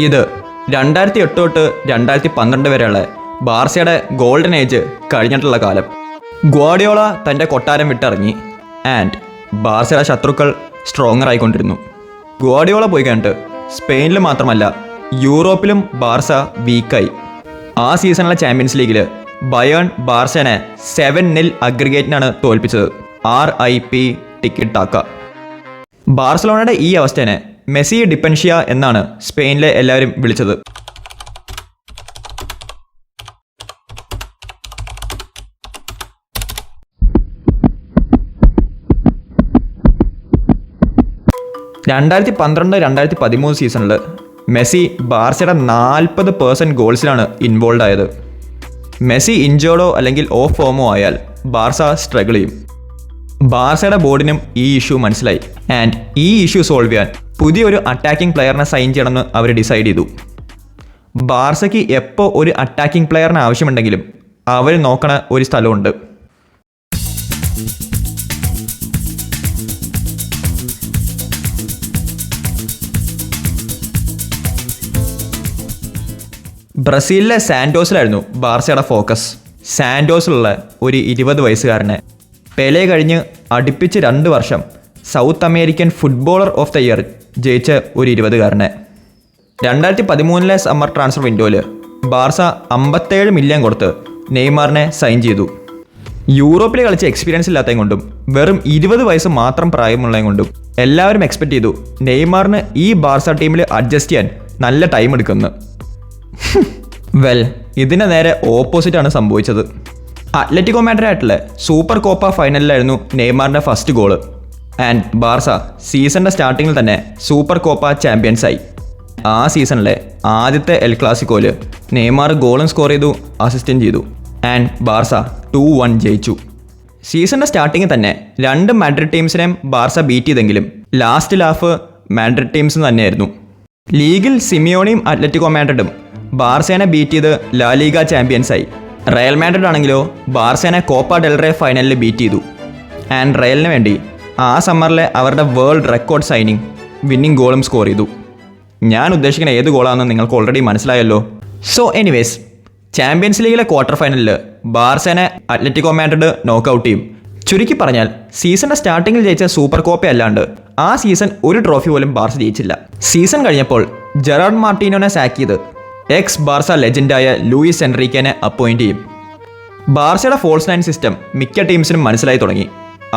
ഇത് 2008 തൊട്ട് 2012 വരെയുള്ള ബാർസയുടെ ഗോൾഡൻ ഏജ് കഴിഞ്ഞിട്ടുള്ള കാലം. ഗ്വാഡിയോള തൻ്റെ കൊട്ടാരം വിട്ടിറങ്ങി ആൻഡ് ബാർസയുടെ ശത്രുക്കൾ സ്ട്രോങ്ങർ ആയിക്കൊണ്ടിരുന്നു. ഗ്വാഡിയോള പോയി കഴിഞ്ഞിട്ട് സ്പെയിനിൽ മാത്രമല്ല യൂറോപ്പിലും ബാർസ വീക്കായി. ആ സീസണിലെ ചാമ്പ്യൻസ് ലീഗിൽ ബയേൺ ബാർസനെ 7-0 അഗ്രിഗേറ്റിനാണ് തോൽപ്പിച്ചത്. RIP ticket taka. ബാർസലോണയുടെ ഈ അവസ്ഥയെ മെസ്സി ഡിപ്പെൻഷ്യ എന്നാണ് സ്പെയിനിലെ എല്ലാവരും വിളിച്ചത്. രണ്ടായിരത്തി 2013 സീസണിൽ മെസ്സി ബാർസയുടെ 40% ഗോൾസിലാണ് ഇൻവോൾവ് ആയത്. മെസ്സി ഇഞ്ചേർഡോ അല്ലെങ്കിൽ ഓഫ് ഫോമോ ആയാൽ ബാർസ സ്ട്രഗിൾ ചെയ്യും. ബാർസയുടെ ബോർഡിനും ഈ ഇഷ്യൂ മനസ്സിലായി ആൻഡ് ഈ ഇഷ്യൂ സോൾവ് ചെയ്യാൻ പുതിയൊരു അറ്റാക്കിംഗ് പ്ലെയറിനെ സൈൻ ചെയ്യണമെന്ന് അവർ ഡിസൈഡ് ചെയ്തു. ബാർസയ്ക്ക് എപ്പോൾ ഒരു അറ്റാക്കിംഗ് പ്ലെയറിന് ആവശ്യമുണ്ടെങ്കിലും അവർ നോക്കണ ഒരു സ്ഥലമുണ്ട്. ബ്രസീലിലെ സാന്റോസിലായിരുന്നു ബാർസയുടെ ഫോക്കസ്. സാന്റോസിലുള്ള ഒരു 20 വയസ്സുകാരനെ പെലെ കഴിഞ്ഞ് അടുപ്പിച്ച് 2 വർഷം south American footballer of the year ജയിച്ച ഒരു 20കാരനെ 2013 സമ്മർ ട്രാൻസ്ഫർ വിൻഡോയിൽ ബാർസ 57 മില്യൺ കൊടുത്ത് നെയ്മാറിനെ സൈൻ ചെയ്തു. യൂറോപ്പിൽ കളിച്ച എക്സ്പീരിയൻസ് ഇല്ലാത്തതും കൊണ്ടും വെറും 20 വയസ്സ് മാത്രം പ്രായമുള്ളതും കൊണ്ടും എല്ലാവരും എക്സ്പെക്ട് ചെയ്തു നെയ്മാറിന് ഈ ബാർസ ടീമിൽ അഡ്ജസ്റ്റ് ചെയ്യാൻ നല്ല ടൈം എടുക്കുന്നു. ഇതിന് നേരെ ഓപ്പോസിറ്റാണ് സംഭവിച്ചത്. അത്ലറ്റിക്കോ മാഡ്രിഡായിട്ടുള്ള സൂപ്പർ കോപ്പ ഫൈനലിലായിരുന്നു നെയ്മാറിൻ്റെ ഫസ്റ്റ് ഗോള് ആൻഡ് ബാർസ സീസണിൻ്റെ സ്റ്റാർട്ടിങ്ങിൽ തന്നെ സൂപ്പർ കോപ്പ ചാമ്പ്യൻസായി. ആ സീസണിലെ ആദ്യത്തെ എൽ ക്ലാസിക്കോയിൽ നെയ്മാർ ഗോളും സ്കോർ ചെയ്തു, അസിസ്റ്റും ചെയ്തു ആൻഡ് ബാർസ 2-1 ജയിച്ചു. സീസണിൻ്റെ സ്റ്റാർട്ടിങ്ങിൽ തന്നെ 2 മാഡ്രിഡ് ടീംസിനെയും ബാർസ ബീറ്റ് ചെയ്തെങ്കിലും ലാസ്റ്റ് ഹാഫ് മാഡ്രിഡ് ടീംസ് തന്നെയായിരുന്നു. ലീഗിൽ സിമിയോണിയും അത്ലറ്റിക്കോ മാഡ്രിഡും ബാർസേനെ ബീറ്റ് ചെയ്ത് ലാ ലീഗ ചാമ്പ്യൻസായി. റയൽ മാഡ്രിഡ് ആണെങ്കിലോ ബാർസേനെ കോപ്പ ഡെൽറേ ഫൈനലിൽ ബീറ്റ് ചെയ്തു ആൻഡ് റയലിന് വേണ്ടി ആ സമ്മറിലെ അവരുടെ വേൾഡ് റെക്കോർഡ് സൈനിങ് വിന്നിംഗ് ഗോളും സ്കോർ ചെയ്തു. ഞാൻ ഉദ്ദേശിക്കുന്ന ഏത് ഗോളാണെന്ന് നിങ്ങൾക്ക് ഓൾറെഡി മനസ്സിലായല്ലോ. സോ എനിവേസ്, ചാമ്പ്യൻസ് ലീഗിലെ ക്വാർട്ടർ ഫൈനലിൽ ബാർസേനെ അത്ലറ്റിക്കോ മാഡ്രിഡ് നോക്കൗട്ട് ചെയ്യും. ചുരുക്കി പറഞ്ഞാൽ സീസണിൻ്റെ സ്റ്റാർട്ടിങ്ങിൽ ജയിച്ച സൂപ്പർ കോപ്പ അല്ലാണ്ട് ആ സീസൺ ഒരു ട്രോഫി പോലും ബാർസ ജയിച്ചില്ല. സീസൺ കഴിഞ്ഞപ്പോൾ ജെറാർഡ് മാർട്ടീനോനെ സാക്ക് ചെയ്ത് എക്സ് ബാർസ ലെജൻഡായ ലൂയിസ് എൻറിക്കേനെ അപ്പോയിൻറ്റ് ചെയ്യും. ബാർസയുടെ ഫോൾസ് 9 സിസ്റ്റം മിക്ക ടീംസിനും മനസ്സിലായി തുടങ്ങി.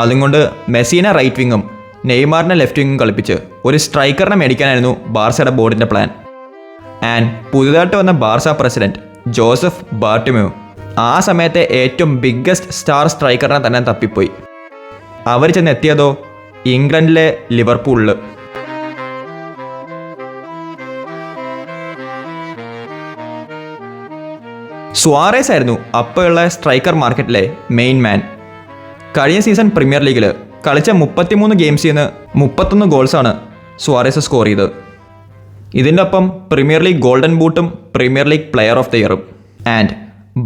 അതുകൊണ്ട് മെസ്സിനെ റൈറ്റ് വിങ്ങും നെയ്മാറിനെ ലെഫ്റ്റ് വിങ്ങും കളിപ്പിച്ച് ഒരു സ്ട്രൈക്കറിനെ മേടിക്കാനായിരുന്നു ബാർസയുടെ ബോർഡിൻ്റെ പ്ലാൻ. ആൻഡ് പുതുതായിട്ട് വന്ന ബാർസ പ്രസിഡന്റ് ജോസഫ് ബാർട്ടിമ്യൂ ആ സമയത്തെ ഏറ്റവും ബിഗ്ഗസ്റ്റ് സ്റ്റാർ സ്ട്രൈക്കറിനെ തന്നെ തപ്പിപ്പോയി. അവർ ചെന്നെത്തിയതോ ഇംഗ്ലണ്ടിലെ ലിവർപൂളിൽ. സുവാറേസ് ആയിരുന്നു അപ്പോഴുള്ള സ്ട്രൈക്കർ മാർക്കറ്റിലെ മെയിൻ മാൻ. കഴിഞ്ഞ സീസൺ പ്രീമിയർ ലീഗിൽ കളിച്ച 33 ഗെയിംസിൽ നിന്ന് 31 ഗോൾസാണ് സുവാറേസ് സ്കോർ ചെയ്തത്. ഇതിൻ്റെ ഒപ്പം പ്രീമിയർ ലീഗ് ഗോൾഡൻ ബൂട്ടും premier league player of the ഇയറും. ആൻഡ്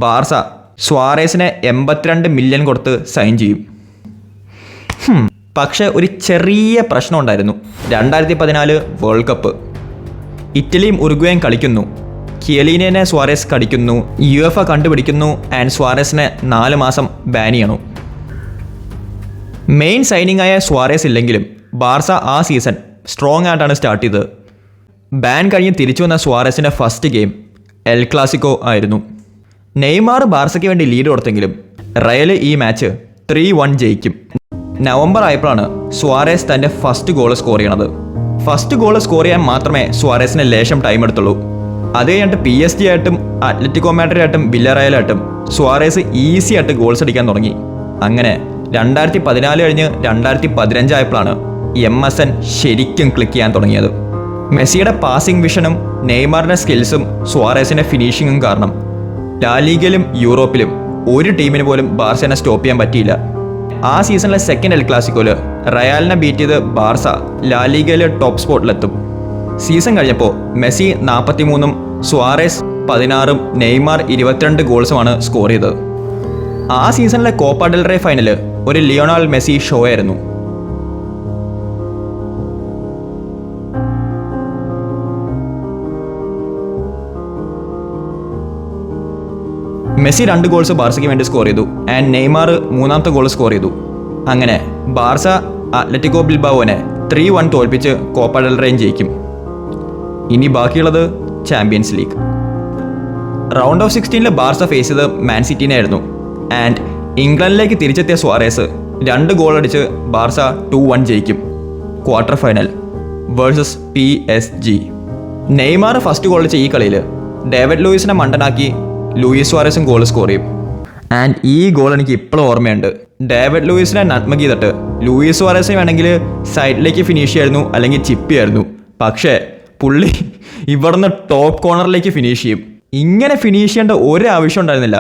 ബാർസ സുവാറേസിനെ 82 മില്യൺ കൊടുത്ത് സൈൻ ചെയ്യും. പക്ഷേ ഒരു ചെറിയ പ്രശ്നം ഉണ്ടായിരുന്നു. 2014 വേൾഡ് കപ്പ്. ഇറ്റലിയും ഉറുഗ്വേയും കളിക്കുന്നു. കിയലീനെ സ്വാരേസ് കടിക്കുന്നു. UEFA കണ്ടുപിടിക്കുന്നു ആൻഡ് സ്വാരേസിനെ 4 മാസം ബാൻ ചെയ്യണു. മെയിൻ സൈനിങ് ആയ സ്വാരേസ് ഇല്ലെങ്കിലും ബാർസ ആ സീസൺ സ്ട്രോങ് ആയിട്ടാണ് സ്റ്റാർട്ട് ചെയ്തത്. ബാൻ കഴിഞ്ഞ് തിരിച്ചു വന്ന സ്വാരേസിൻ്റെ ഫസ്റ്റ് ഗെയിം എൽ ക്ലാസിക്കോ ആയിരുന്നു. നെയ്മാർ ബാർസയ്ക്ക് വേണ്ടി ലീഡ് കൊടുത്തെങ്കിലും റയൽ ഈ മാച്ച് 3-1 ജയിക്കും. നവംബർ ആയപ്പോഴാണ് സ്വാരേസ് തൻ്റെ ഫസ്റ്റ് ഗോൾ സ്കോർ ചെയ്യണത്. ഫസ്റ്റ് ഗോൾ സ്കോർ ചെയ്യാൻ മാത്രമേ സ്വാരേസിന് ലേശം ടൈം എടുത്തുള്ളൂ. അത് കഴിഞ്ഞിട്ട് PSG ആയിട്ടും അത്ലറ്റിക്കോ മാഡ്രിഡ് ആയിട്ടും വില്ലറയലായിട്ടും സ്വാരേസ് ഈസി ആയിട്ട് ഗോൾസ് അടിക്കാൻ തുടങ്ങി. അങ്ങനെ 2014 കഴിഞ്ഞ് 2015 ആയപ്പോഴാണ് MSN ശരിക്കും ക്ലിക്ക് ചെയ്യാൻ തുടങ്ങിയത്. മെസ്സിയുടെ പാസിംഗ് വിഷനും നെയ്മാറിൻ്റെ സ്കിൽസും സ്വാരേസിൻ്റെ ഫിനിഷിങ്ങും കാരണം ലാ ലീഗയിലും യൂറോപ്പിലും ഒരു ടീമിന് പോലും ബാർസനെ സ്റ്റോപ്പ് ചെയ്യാൻ പറ്റിയില്ല. ആ സീസണിലെ സെക്കൻഡ് എൽ ക്ലാസിക്കോയിൽ റയലിനെ ബീറ്റ് ചെയ്ത് ബാർസ ലാ ലീഗയിൽ ടോപ്പ് സ്പോട്ടിലെത്തും. സീസൺ കഴിഞ്ഞപ്പോൾ മെസ്സി 43ഉം സ്വാരേസ് 16ഉം നെയ്മാർ 22 ഗോൾസുമാണ് സ്കോർ ചെയ്തത്. ആ സീസണിലെ കോപ്പ ഡെൽറേ ഫൈനൽ ഒരു ലിയോണൽ മെസ്സി ഷോ ആയിരുന്നു. മെസ്സി 2 ഗോൾസ് ബാർസയ്ക്ക് വേണ്ടി സ്കോർ ചെയ്തു ആൻഡ് നെയ്മാർ 3ാമത്തെ ഗോൾ സ്കോർ ചെയ്തു. അങ്ങനെ ബാർസ അത്ലറ്റിക്കോ ബിൽബാവോനെ 3-1 തോൽപ്പിച്ച് കോപ്പ ഡെൽ റേ ജയിക്കും. ഇനി ബാക്കിയുള്ളത് champions league. Round of 16 Barca face ചെയ്ത് മാൻ സിറ്റിനെ ആയിരുന്നു ആൻഡ് ഇംഗ്ലണ്ടിലേക്ക് തിരിച്ചെത്തിയ സുവാരേസ് 2 ഗോൾ അടിച്ച് ബാർസ 2-1 ജയിക്കും. Quarter final versus PSG. Neymar first goal അടിച്ച ഈ കളിയിൽ ഡേവിഡ് ലൂയിസിനെ മണ്ടനാക്കി ലൂയിസ് സുവാരേസും ഗോൾ സ്കോർ ചെയ്യും. ആൻഡ് ഈ ഗോൾ എനിക്ക് ഇപ്പോഴും ഓർമ്മയുണ്ട്. ഡേവിഡ് ലൂയിസിനെ നട്ട്മഗ് ചെയ്തിട്ട് ലൂയിസ് സുവാരേസിനെ വേണമെങ്കിൽ സൈഡിലേക്ക് ഫിനിഷ് ചെയ്യായിരുന്നു അല്ലെങ്കിൽ ചിപ്പ് ചെയ്യായിരുന്നു. പക്ഷേ പുള്ളി ഇവിടുന്ന് ടോപ്പ് കോർണറിലേക്ക് ഫിനിഷ് ചെയ്യും. ഇങ്ങനെ ഫിനിഷ് ചെയ്യേണ്ട ഒരു ആവശ്യം ഉണ്ടായിരുന്നില്ല.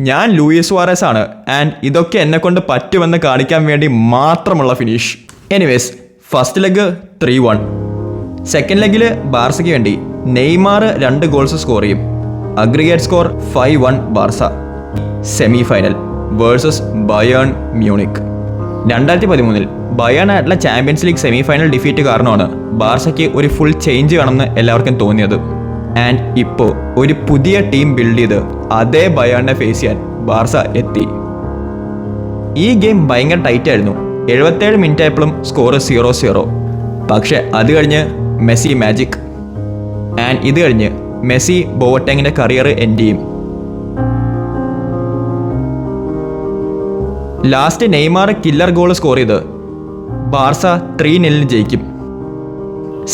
ഞാൻ ലൂയിസ് സുവാരേസ് ആണ് ആൻഡ് ഇതൊക്കെ എന്നെ കൊണ്ട് പറ്റുമെന്ന് കാണിക്കാൻ വേണ്ടി മാത്രമുള്ള finish. Anyways first leg 3-1. Second ലെഗിൽ ബാർസയ്ക്ക് വേണ്ടി നെയ്മാർ 2 ഗോൾസ് സ്കോർ ചെയ്യും. Aggregate score 5-1 Barca. Semi final versus Bayern Munich. 2013 Bayern ആയിട്ടുള്ള champions league semi final defeat കാരണമാണ് ബാർസയ്ക്ക് ഒരു ഫുൾ ചേഞ്ച് കാണുമെന്ന് എല്ലാവർക്കും തോന്നിയത്. ആൻഡ് ഇപ്പോൾ ഒരു പുതിയ ടീം ബിൽഡ് ചെയ്ത് അതേ ബയേണിനെ ഫേസ് ചെയ്യാൻ ബാർസ എത്തി. ഈ ഗെയിം ഭയങ്കര ടൈറ്റ് ആയിരുന്നു. 77 മിനിറ്റ് ആയപ്പോഴും സ്കോർ 0-0. പക്ഷെ അത് കഴിഞ്ഞ് മെസ്സി മാജിക്. ആൻഡ് ഇത് കഴിഞ്ഞ് മെസ്സി ബോവട്ടെങ്ങിൻ്റെ കരിയർ എൻഡ് ചെയ്യും. Last Neymar killer goal score ചെയ്ത് ബാർസ 3-0 ജയിക്കും.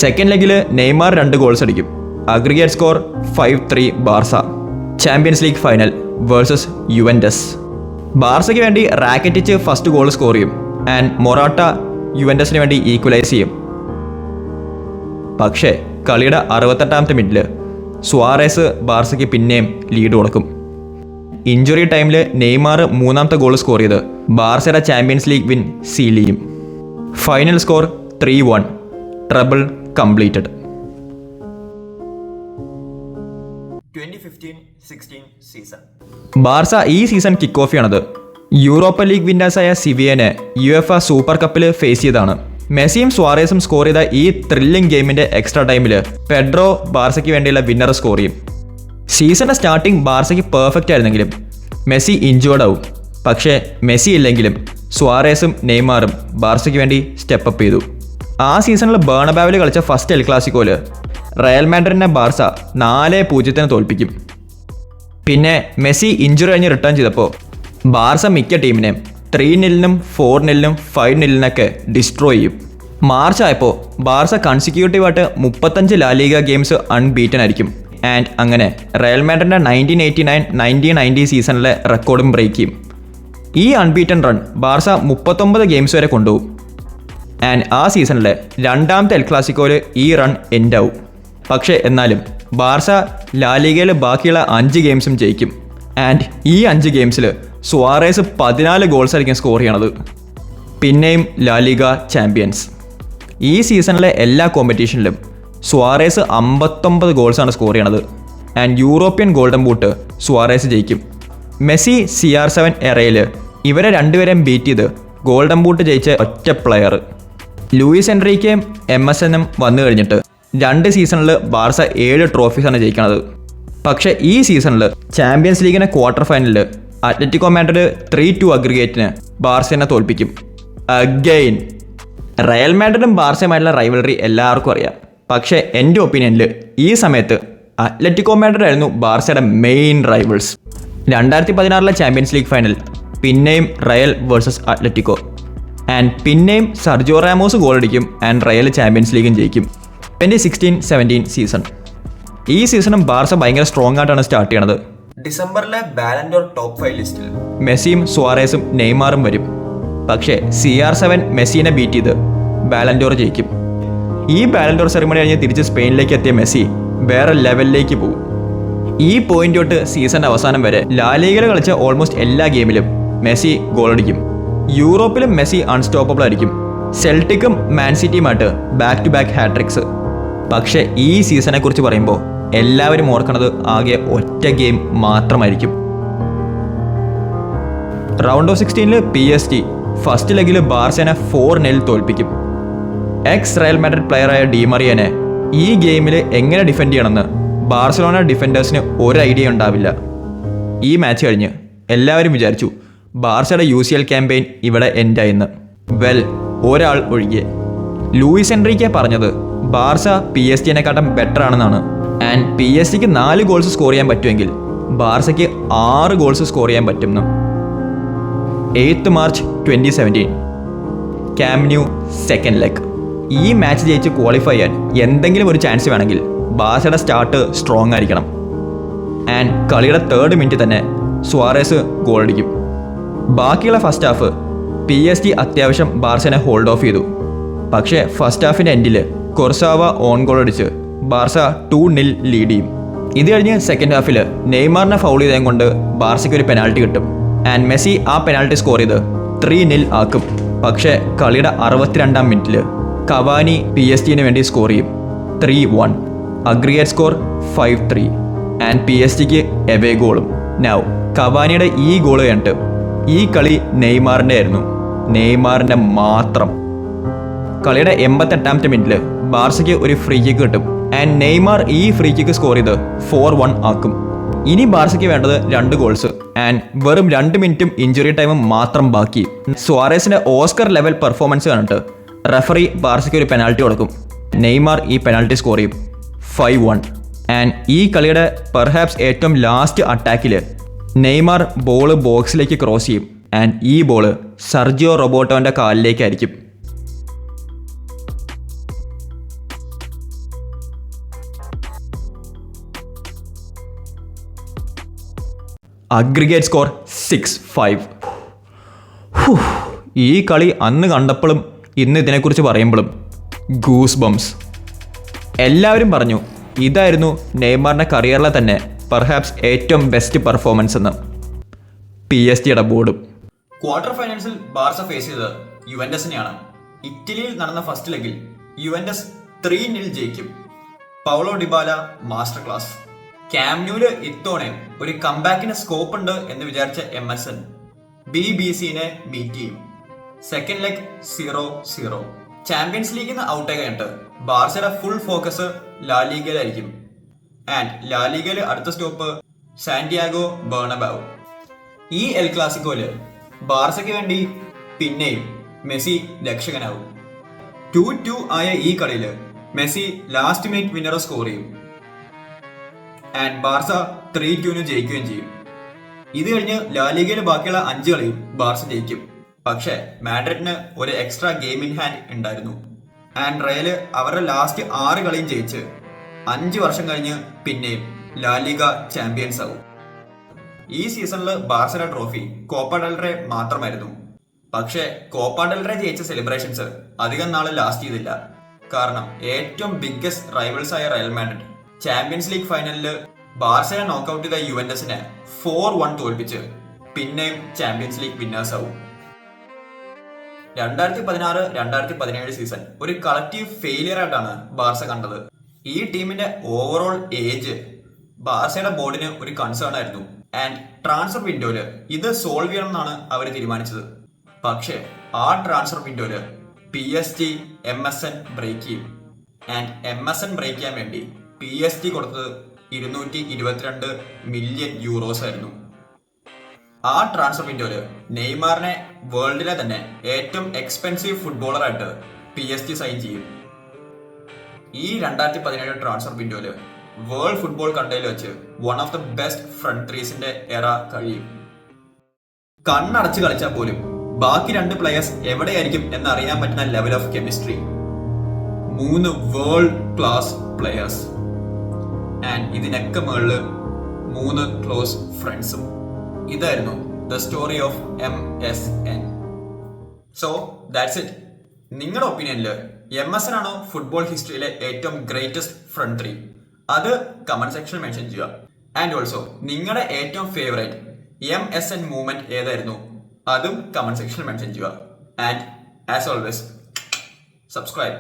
സെക്കൻഡ് ലെഗിൽ നെയ്മാർ 2 ഗോൾസ് അടിക്കും. Aggregate score 5-3 Barca. Champions league final versus Juventus. ബാർസയ്ക്ക് വേണ്ടി റാക്കറ്റിച്ച് ഫസ്റ്റ് ഗോൾ സ്കോർ ചെയ്യും ആൻഡ് മൊറാട്ട യുവൻറ്റസിന് വേണ്ടി ഈക്വലൈസ് ചെയ്യും. പക്ഷേ കളിയുടെ 68ാമത്തെ മിനിറ്റിൽ സുവാരേസ് ബാർസയ്ക്ക് പിന്നെയും ലീഡ് കൊടുക്കും. ഇഞ്ചുറി ടൈമിൽ നെയ്മാർ 3ാമത്തെ ഗോൾ സ്കോർ ചെയ്ത് ബാർസയുടെ ചാമ്പ്യൻസ് ലീഗ് വിൻ സീൽ ചെയ്യും. Final score 3-1. Trouble completed. 2015-16 season. Barca ഈ സീസൺ കിക്ക് ഓഫ് ചെയ്യണത് യൂറോപ്പ ലീഗ് വിന്നേഴ്സായ സിവിയനെ യുഎഫ സൂപ്പർ കപ്പിൽ ഫേസ് ചെയ്താണ്. മെസ്സിയും സുവാരേസും സ്കോർ ചെയ്ത ഈ ത്രില്ലിംഗ് ഗെയിമിന്റെ എക്സ്ട്രാ ടൈമിൽ പെഡ്രോ ബാർസയ്ക്ക് വേണ്ടിയുള്ള വിന്നർ സ്കോർ ചെയ്യും. സീസണിന്റെ സ്റ്റാർട്ടിംഗ് ബാർസയ്ക്ക് പെർഫെക്റ്റ് ആയിരുന്നെങ്കിലും മെസ്സി ഇഞ്ചേർഡ് ആവും. പക്ഷേ മെസ്സി ഇല്ലെങ്കിലും സുവാരേസും നെയ്മാറും ബാർസയ്ക്ക് വേണ്ടി സ്റ്റെപ്പ് അപ്പ് ചെയ്തു. ആ സീസണിൽ ബേർണബാവിൽ കളിച്ച ഫസ്റ്റ് എൽ ക്ലാസിക്കോയിൽ റയൽ മാഡ്രിഡിനെ ബാർസ 4-0 തോൽപ്പിക്കും. പിന്നെ മെസ്സി ഇഞ്ചുറി കഴിഞ്ഞ് റിട്ടേൺ ചെയ്തപ്പോൾ ബാർസ മിക്ക ടീമിനെയും 3-0, 4-0, 5-0 ഡിസ്ട്രോയ് ചെയ്യും. മാർച്ച് ആയപ്പോൾ ബാർസ കൺസിക്യൂട്ടീവായിട്ട് 35 ലാലിഗ ഗെയിംസ് അൺബീറ്റൻ ആയിരിക്കും. ആൻഡ് അങ്ങനെ റയൽ മാഡ്രിഡിൻ്റെ 1989-1990 സീസണിലെ റെക്കോർഡും ബ്രേക്ക് ചെയ്യും. ഈ അൺബീറ്റൻ റൺ ബാർസ 39 ഗെയിംസ് വരെ കൊണ്ടുപോകും. ആൻഡ് ആ സീസണിലെ 2ാമത്തെ എൽ ക്ലാസിക്കോയിൽ ഈ റൺ എൻഡ് ആവും. പക്ഷേ എന്നാലും ബാർസ ലാലിഗയിൽ ബാക്കിയുള്ള 5 ഗെയിംസും ജയിക്കും. ആൻഡ് ഈ 5 ഗെയിംസിൽ സുവാരേസ് 14 ഗോൾസ് ആയിരിക്കും സ്കോർ ചെയ്യണത്. പിന്നെയും ലാലിഗ ചാമ്പ്യൻസ്. ഈ സീസണിലെ എല്ലാ കോമ്പറ്റീഷനിലും സുവാരേസ് 59 ഗോൾസാണ് സ്കോർ ചെയ്യണത്. And European golden boot Suarez ജയിക്കും. മെസ്സി CR7 എറയിൽ ഇവരെ രണ്ടുപേരെയും ബീറ്റ് ചെയ്ത് ഗോൾഡൻ ബൂട്ട് ജയിച്ച ഒറ്റ പ്ലെയർ. ലൂയിസ് എൻറിക്കയും MSN വന്നു കഴിഞ്ഞിട്ട് 2 സീസണിൽ ബാർസ 7 ട്രോഫീസാണ് ജയിക്കണത്. പക്ഷേ ഈ സീസണിൽ ചാമ്പ്യൻസ് ലീഗിനെ ക്വാർട്ടർ ഫൈനലിൽ അത്ലറ്റിക്കോ മാഡ്രിഡ് 3-2 അഗ്രിഗേറ്റിന് ബാർസയെ തോൽപ്പിക്കും. അഗെയിൻ റയൽ മാഡ്രിഡും ബാർസയുമായിട്ടുള്ള റൈവലറി എല്ലാവർക്കും അറിയാം. പക്ഷേ എൻ്റെ ഒപ്പീനിയനിൽ ഈ സമയത്ത് അത്ലറ്റിക്കോ മാഡ്രിഡ് ആയിരുന്നു ബാർസയുടെ main rivals. 2016 champions league final പിന്നെയും റയൽ വേഴ്സസ് അത്ലറ്റിക്കോ. ആൻഡ് പിന്നെയും സർജിയോ റാമോസ് ഗോൾ അടിക്കും ആൻഡ് റയൽ ചാമ്പ്യൻസ് ലീഗും ജയിക്കും. 2016-17 സീസൺ. ഈ സീസണും ബാർസ ഭയങ്കര സ്ട്രോങ് ആയിട്ടാണ് സ്റ്റാർട്ട് ചെയ്യണത്. ഡിസംബറിലെ ബാലൻഡോർ ടോപ്പ് 5 ലിസ്റ്റിൽ മെസ്സിയും സുവാരേസും നെയ്മാറും വരും. പക്ഷേ CR7 മെസ്സിനെ ബീറ്റ് ചെയ്ത് ബാലൻഡോർ ജയിക്കും. ഈ ബാലൻഡോർ സെറിമണി കഴിഞ്ഞ് തിരിച്ച് സ്പെയിനിലേക്ക് എത്തിയ മെസ്സി വേറെ ലെവലിലേക്ക് പോകും. ഈ പോയിന്റ് തൊട്ട് സീസൺ അവസാനം വരെ ലാലിഗയിൽ കളിച്ച ഓൾമോസ്റ്റ് എല്ലാ ഗെയിമിലും മെസ്സി ഗോളടിക്കും. യൂറോപ്പിലും മെസ്സി അൺസ്റ്റോപ്പബിൾ ആയിരിക്കും. സെൽറ്റിക്കും മാൻ സിറ്റിയുമായിട്ട് ബാക്ക് ടു ബാക്ക് ഹാട്രിക്സ്. പക്ഷേ ഈ സീസണെ കുറിച്ച് പറയുമ്പോൾ എല്ലാവരും ഓർക്കണത് ആകെ ഒറ്റ ഗെയിം മാത്രമായിരിക്കും. റൗണ്ട് ഓഫ് 16 PSG ഫസ്റ്റ് ലെഗിൽ ബാർസനെ 4-0 തോൽപ്പിക്കും. എക്സ് റയൽ മാഡ്രിഡ് പ്ലെയറായ ഡിമറിയനെ ഈ ഗെയിമിൽ എങ്ങനെ ഡിഫെൻഡ് ചെയ്യണമെന്ന് ബാർസലോണ ഡിഫൻഡേഴ്സിന് ഒരു ഐഡിയ ഉണ്ടാവില്ല. ഈ മാച്ച് കഴിഞ്ഞ് എല്ലാവരും വിചാരിച്ചു ബാർസയുടെ UCL ക്യാമ്പയിൻ ഇവിടെ എൻഡായെന്ന്. വെൽ, ഒരാൾ ഒഴികെ. ലൂയിസ് എൻറിക്കെ പറഞ്ഞത് ബാർസ PSG-നെക്കാട്ടും ബെറ്റർ ആണെന്നാണ്. ആൻഡ് PSG-ക്ക് 4 ഗോൾസ് സ്കോർ ചെയ്യാൻ പറ്റുമെങ്കിൽ ബാർസയ്ക്ക് 6 ഗോൾസ് സ്കോർ ചെയ്യാൻ പറ്റുമെന്ന്. 8 March 2017 camp new second leg. ഈ മാച്ച് ജയിച്ച് ക്വാളിഫൈ ചെയ്യാൻ എന്തെങ്കിലും ഒരു ചാൻസ് വേണമെങ്കിൽ ബാർസയുടെ സ്റ്റാർട്ട് സ്ട്രോങ് ആയിരിക്കണം. ആൻഡ് കളിയുടെ 3rd മിനിറ്റ് തന്നെ സുവാറേസ് ഗോൾ അടിക്കും. ബാക്കിയുള്ള ഫസ്റ്റ് ഹാഫ് PSG അത്യാവശ്യം ബാർസനെ ഹോൾഡ് ഓഫ് ചെയ്തു. പക്ഷേ ഫസ്റ്റ് ഹാഫിൻ്റെ എൻഡിൽ കൊർസാവ ഓൺ ഗോൾ അടിച്ച് ബാർസ 2-0 ലീഡ് ചെയ്യും. ഇത് കഴിഞ്ഞ് സെക്കൻഡ് ഹാഫിൽ നെയ്മാറിനെ ഫൗൾ ചെയ്തതും കൊണ്ട് ബാർസയ്ക്ക് ഒരു പെനാൽറ്റി കിട്ടും. ആൻഡ് മെസ്സി ആ പെനാൽറ്റി സ്കോർ ചെയ്ത് 3-0 ആക്കും. പക്ഷേ കളിയുടെ 62-ാം മിനിറ്റിൽ കവാനി PSG-ന് വേണ്ടി സ്കോർ ചെയ്യും. 3-1. Aggregate score 5-3. ആൻഡ് PSG-ക്ക് എവേ ഗോളും. നൗ കവാനിയുടെ ഈ ഗോൾ കഴിഞ്ഞിട്ട് ഈ കളി നെയ്മാറിൻ്റെ ആയിരുന്നു. നെയ്മാറിൻ്റെ മാത്രം. കളിയുടെ 88-ാമത്തെ മിനിറ്റിൽ ബാർസയ്ക്ക് ഒരു ഫ്രീ കിക്ക് കിട്ടും. ആൻഡ് നെയ്മാർ ഈ ഫ്രീ കിക്ക് സ്കോർ ചെയ്ത് 4-1 ആക്കും. ഇനി ബാർസയ്ക്ക് വേണ്ടത് 2 ഗോൾസ്. ആൻഡ് വെറും 2 മിനിറ്റും ഇഞ്ചുറി ടൈമും മാത്രം ബാക്കി. സുവാറേസിന്റെ ഓസ്കർ ലെവൽ പെർഫോമൻസ് കണ്ടിട്ട് റെഫറി ബാർസയ്ക്ക് ഒരു പെനാൽറ്റി കൊടുക്കും. നെയ്മാർ ഈ പെനാൽറ്റി സ്കോർ ചെയ്യും. 5-1. ആൻഡ് ഈ കളിയുടെ പെർഹാപ്സ് ഏറ്റവും ലാസ്റ്റ് അറ്റാക്കിൽ നെയ്മാർ ബോള് ബോക്സിലേക്ക് ക്രോസ് ചെയ്യും. ആൻഡ് ഈ ബോള് സർജിയോ റോബോട്ടോൻ്റെ കാലിലേക്കായിരിക്കും. Aggregate score 6-5. ഈ കളി അന്ന് കണ്ടപ്പോഴും ഇന്ന് ഇതിനെക്കുറിച്ച് പറയുമ്പോഴും ഗൂസ് ബംസ്. എല്ലാവരും പറഞ്ഞു ഇതായിരുന്നു നെയ്മാറിൻ്റെ കരിയറിലെ തന്നെ പെർഹാപ്സ് ഏറ്റവും ബെസ്റ്റ് പെർഫോമൻസ് എന്ന്. PSG-യുടെ ബോർഡും. ക്വാർട്ടർ ഫൈനൽസിൽ ബാർസ ഫേസ് ചെയ്തത് യുവന്റസിനെയാണ്. ഇറ്റലിയിൽ നടന്ന ഫസ്റ്റ് ലെഗിൽ യുവന്റസ് 3-0 ജയിക്കും. Paulo Dybala master class. Camp ന്യൂവില് ഇത്തവണ ഒരു കംബാക്കിന് സ്കോപ്പ് ഉണ്ട് എന്ന് വിചാരിച്ച MSN BBC-നെ ബീറ്റ് ചെയ്യും. Second leg 0-0. ചാമ്പ്യൻസ് ലീഗിൽ നിന്ന് ഔട്ടായി കഴിഞ്ഞിട്ട് ബാർസയുടെ ഫുൾ ഫോക്കസ് ലാലീഗയിലായിരിക്കും. ആൻഡ് ലാലീഗയിൽ അടുത്ത സ്റ്റോപ്പ് സാന്റിയാഗോ ബെർണബാവു. ഈ എൽ ക്ലാസിക്കോയില് ബാർസയ്ക്ക് വേണ്ടി പിന്നെയും മെസ്സി രക്ഷകനാവും. 2-2 ആയ ഈ കളിയിൽ Messi last minute winner score ചെയ്യും. ആൻഡ് ബാർസ 3-2 ജയിക്കുകയും ചെയ്യും. ഇത് കഴിഞ്ഞ് ലാലിഗയിൽ ബാക്കിയുള്ള 5 കളിയും ബാർസ ജയിക്കും. പക്ഷേ മാഡ്രിഡിന് ഒരു എക്സ്ട്രാ ഗെയിം ഇൻ ഹാൻഡ് ഉണ്ടായിരുന്നു. ആൻഡ് റയല് അവരുടെ ലാസ്റ്റ് 6 കളിയും ജയിച്ച് 5 വർഷം കഴിഞ്ഞ് പിന്നെയും ലാലിഗ ചാമ്പ്യൻസ് ആവും. ഈ സീസണിൽ ബാർസയുടെ ട്രോഫി കോപ്പ ഡെൽ റേ മാത്രമായിരുന്നു. പക്ഷേ കോപ്പ ഡെൽ റേ ജയിച്ച സെലിബ്രേഷൻസ് അധികം നാൾ ലാസ്റ്റ് ചെയ്തില്ല. കാരണം ഏറ്റവും ബിഗ്ഗസ്റ്റ് റൈവൽസ് ആയ റയൽ മാഡ്രിഡ് ചാമ്പ്യൻസ് ലീഗ് ഫൈനലിൽ ബാർസയെ നോക്കൌട്ട് ചെയ്ത യുവന്റസിനെ 4-1 തോൽപ്പിച്ച് പിന്നെയും ചാമ്പ്യൻസ് ലീഗ് വിന്നേഴ്സ് ആവും. 2016-2017 സീസൺ ഒരു കളക്റ്റീവ് ഫെയിലിയർ ആയിട്ടാണ് ബാർസ കണ്ടത്. ഈ ടീമിന്റെ ഓവറോൾ ഏജ് ബാർസയുടെ ബോർഡിന് ഒരു കൺസേൺ ആയിരുന്നു. ആൻഡ് ട്രാൻസ്ഫർ വിൻഡോയില് ഇത് സോൾവ് ചെയ്യണം എന്നാണ് അവർ തീരുമാനിച്ചത്. പക്ഷേ ആ ട്രാൻസ്ഫർ വിൻഡോയില് PSG MSN ബ്രേക്ക് ചെയ്യും. ആൻഡ് MSN ബ്രേക്ക് ചെയ്യാൻ വേണ്ടി PSG കൊടുത്തത് 222 മില്യൺ യൂറോസ് ആയിരുന്നു. ആ ട്രാൻസ്ഫർ വിൻഡോയില് നെയ്മാറിനെ വേൾഡിലെ തന്നെ ഏറ്റവും എക്സ്പെൻസീവ് ഫുട്ബോളറായിട്ട് PSG സൈൻ ചെയ്യും. ഈ 2017 ട്രാൻസ്ഫർ വിൻഡോയില് വേൾഡ് ഫുട്ബോൾ കണ്ടതിൽ വെച്ച് one of the best front ത്രീസിന്റെ എറ കഴിയും. കണ്ണടച്ച് കളിച്ചാൽ പോലും ബാക്കി 2 പ്ലെയേഴ്സ് എവിടെയായിരിക്കും എന്നറിയാൻ പറ്റുന്ന level of chemistry. 3 world class players. And ഇതിനൊക്കെ മുകളിൽ 3 ക്ലോസ് ഫ്രണ്ട്സും. ഇതായിരുന്നു the story of MSN. So that's it. നിങ്ങളുടെ ഒപ്പീനിയനിൽ MSN ആണോ ഫുട്ബോൾ ഹിസ്റ്ററിയിലെ ഏറ്റവും ഗ്രേറ്റസ്റ്റ് ഫ്രണ്ട് ത്രീ? അത് കമന്റ് സെക്ഷനിൽ മെൻഷൻ ചെയ്യുക. ആൻഡ് ഓൾസോ നിങ്ങളുടെ ഏറ്റവും ഫേവറേറ്റ് MSN മൂവ്മെന്റ് ഏതായിരുന്നു? അതും കമന്റ് സെക്ഷനിൽ മെൻഷൻ ചെയ്യുക. And as always subscribe.